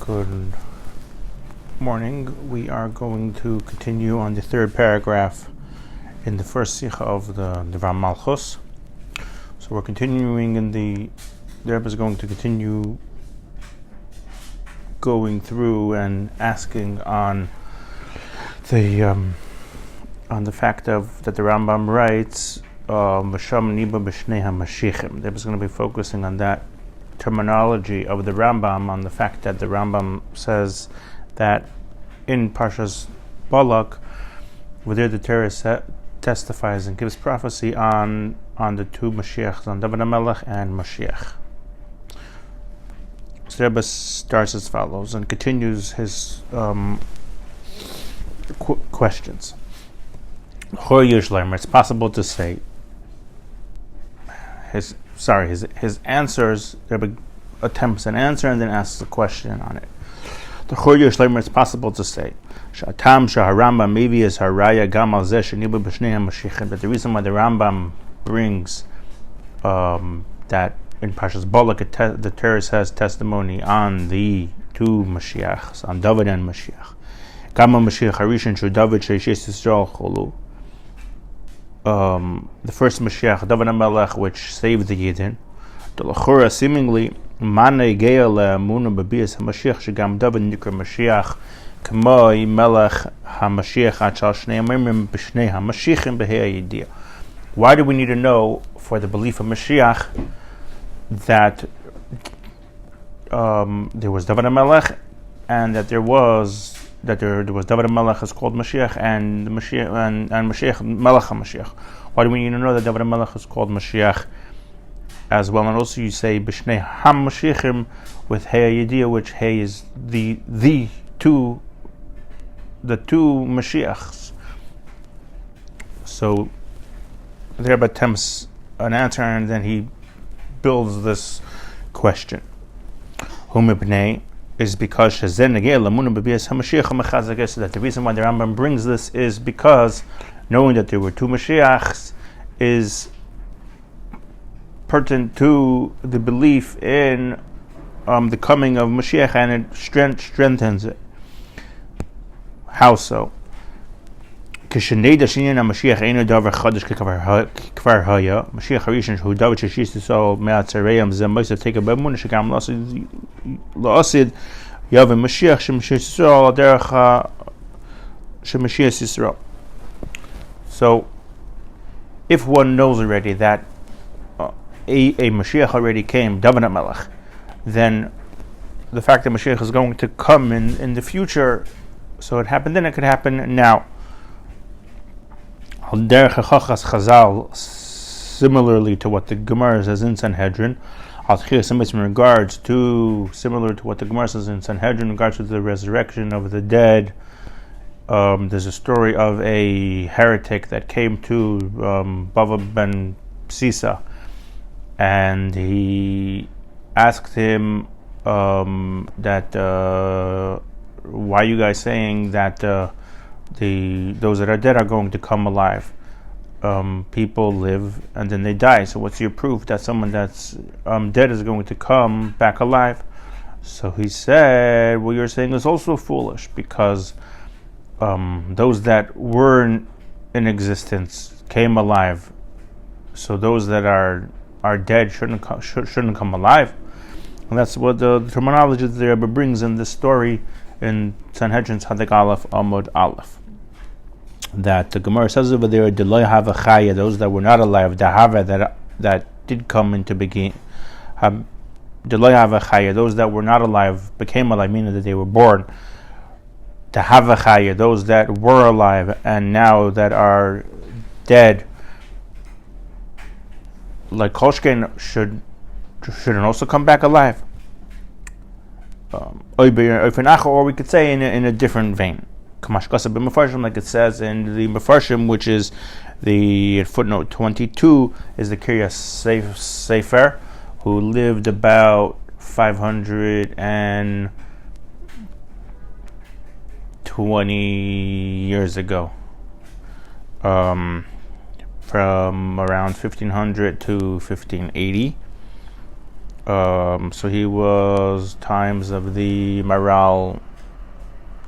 Good morning. We are going to continue on the third paragraph in the first Sicha of the Rambam Malchus. So we're continuing the Rebbe is going to continue going through and asking on the fact of that the Rambam writes Masham Niba B'Shnei HaMashichim. Rebbe is going to be focusing on that terminology of the Rambam, on the fact that the Rambam says that in Parshas Balak, where there the Torah testifies and gives prophecy on the two Mashiachs, on David HaMelech and Moshiach. So Rebbe starts as follows and continues his questions. It's possible to say his answers. Rebbe attempts an answer and then asks a question on it. The Chorya Shleimer, it's possible to say that the reason why the Rambam brings that in Parshas Balak the Torah says testimony on the two Mashiachs, on David and Moshiach. The first Mashiach, David HaMelech, which saved the Yidden. The L'chora seemingly Mane Geya LeEmuna B'Bias HaMashiach Shegam David Nikra Mashiach K'moi Melech HaMashiach Ad Shal Shnei Amimim B'Shnei HaMashiachim B'Hei Yidiyah. Why do we need to know for the belief of Mashiach that there was David HaMelech and that there was David HaMelech is called Mashiach and Mashiach and Mashiach Melech HaMashiach? Why do we need to know that David HaMelech is called Mashiach as well? And also you say B'Shnei HaMashiachim with Hey Yediyah, which Hey is the two Mashiachs. So the Rebbe attempts an answer and then he builds this question. Hum Ibnei is because that the reason why the Rambam brings this is because knowing that there were two Mashiachs is pertinent to the belief in the coming of Mashiach, and it strengthens it. How so? Mashiach Harishon who David Shishis so Me'atzareyam Zem Moshe take a Bemun Shekam La'asid Yavim Mashiach Shem Yisrael Derech Shem Mashiach Yisrael. So, if one knows already that a Mashiach already came, David HaMelech, then the fact that Mashiach is going to come in the future, so it happened then, it could happen now. Similarly to what the Gemara says in Sanhedrin, in regards to similar to what the Gemara says in Sanhedrin, in regards to the resurrection of the dead. There's a story of a heretic that came to Bava ben Sicha, and he asked him that why are you guys saying that those that are dead are going to come alive? People live and then they die. So what's your proof that someone that's dead is going to come back alive? So he said, what you're saying is also foolish, because those that were in existence came alive. So those that are dead shouldn't come alive. And that's what the terminology that the Rebbe brings in this story in Sanhedrin Tzaddik Aleph Amud Aleph, that the Gemara says over there, Deloy Hava Chaya, those that were not alive, Dahava that did come into beginning, Deloy Hava Chaya, those that were not alive became alive, meaning that they were born. Dahava Chaya, those that were alive and now that are dead, like Kolshkein shouldn't also come back alive. Or we could say in a different vein, like it says in the Mefarshim, which is the footnote 22, is the Kiryas Sefer, who lived about 520 years ago, from around 1500 to 1580. So he was times of the Maral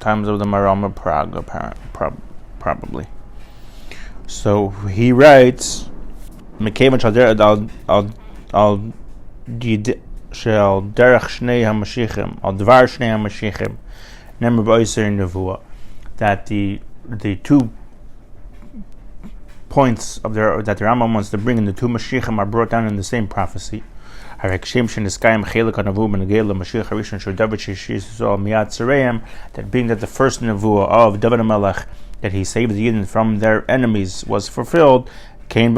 of Prague, probably. So he writes, "Mekevin al shel derech shnei hamashichim al dvar shnei hamashichim nemer b'oiser nevuah," that the two points of that the Rambam wants to bring in, the two Mashiachim, are brought down in the same prophecy. That being that the first nevuah of David HaMelech, that he saved the Yidden from their enemies, was fulfilled, so too,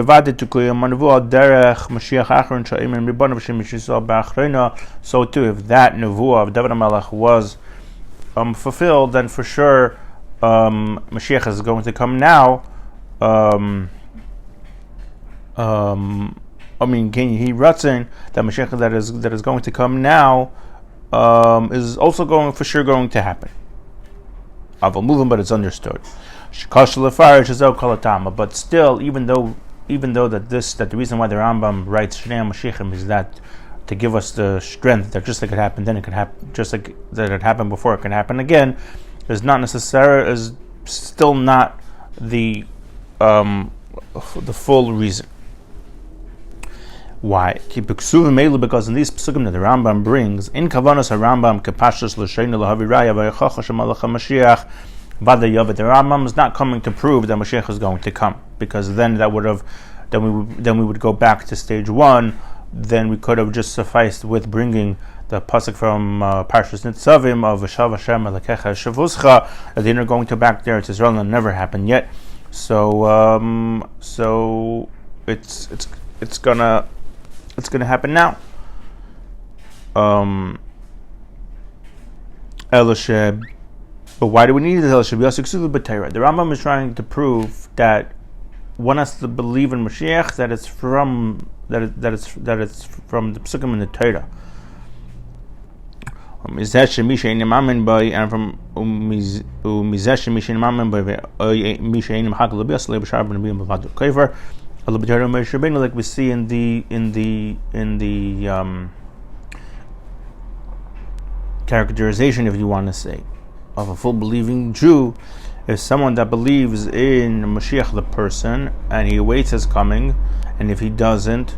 if that nevuah of David HaMelech was fulfilled, then for sure Mashiach is going to come now. He Ratzin, that Mashiach that is going to come now is also going to happen. Aval moving, but it's understood. But still, even though that the reason why the Rambam writes Shnei Mashiachim is that to give us the strength that just like it happened then, it could happen, just like that it happened before, it can happen again, is still not the full reason. Why? Because in these psukim that the Rambam brings, in Kavanos HaRambam Kepashtus L'Sheinu L'Haviraya V'Yechocha Shemalacha Mashiach Vada Yovet, the Rambam is not coming to prove that Mashiach is going to come, because then we would go back to stage one. Then we could have just sufficed with bringing the pasuk from Parshas Nitzavim of V'Shav Hashem Elekecha Shavuscha, that they're going to back there to Israel, and never happened yet. So it's gonna happen now. But why do we need this? The Rambam is trying to prove that one has to believe in Moshiach, that it's from the psukim in the Torah. And from like we see in the characterization, if you want to say, of a full believing Jew, is someone that believes in Moshiach the person and he awaits his coming, and if he doesn't,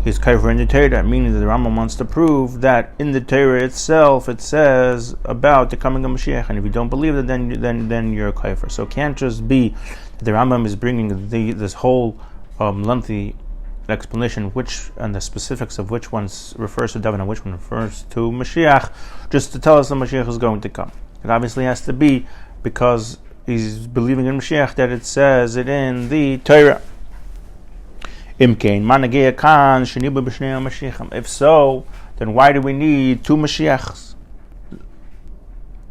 he's kafir in the Torah, meaning that the Rambam wants to prove that in the Torah itself it says about the coming of Moshiach, and if you don't believe it, then you're a kafir. So it can't just be that the Rambam is bringing this whole lengthy explanation, and the specifics of which one refers to David and which one refers to Mashiach, just to tell us that Mashiach is going to come. It obviously has to be because he's believing in Mashiach, that it says it in the Torah. If so, then why do we need two Mashiachs?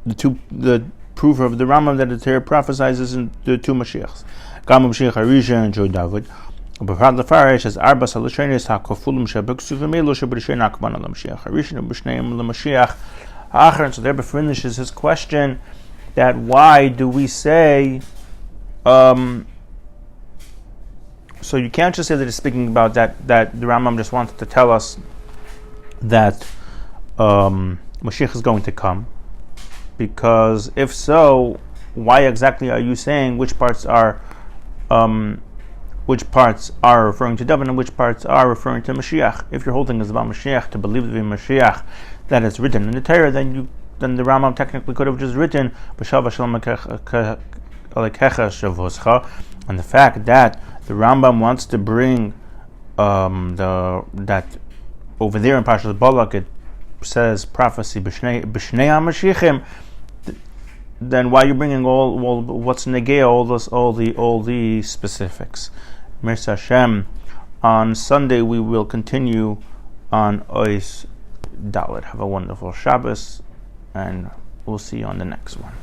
The proof of the Rambam that the Torah prophesies in the two Mashiachs. Mashiach Harisha and Joy David. So there finishes his question, that why do we say, so you can't just say that it's speaking about that the Rambam just wanted to tell us that Moshiach is going to come, because if so, why exactly are you saying which parts are referring to David and which parts are referring to Mashiach? If your whole thing is about Mashiach, to believe in Mashiach, that it's written in the Torah, then the Rambam technically could have just written and the fact that the Rambam wants to bring that over there in Parshas Balak it says prophecy b'shnei HaMashiachim, then why are you bringing all what's negay, all the specifics? Mirza Hashem, on Sunday we will continue on Ois Dalet. Have a wonderful Shabbos, and we'll see you on the next one.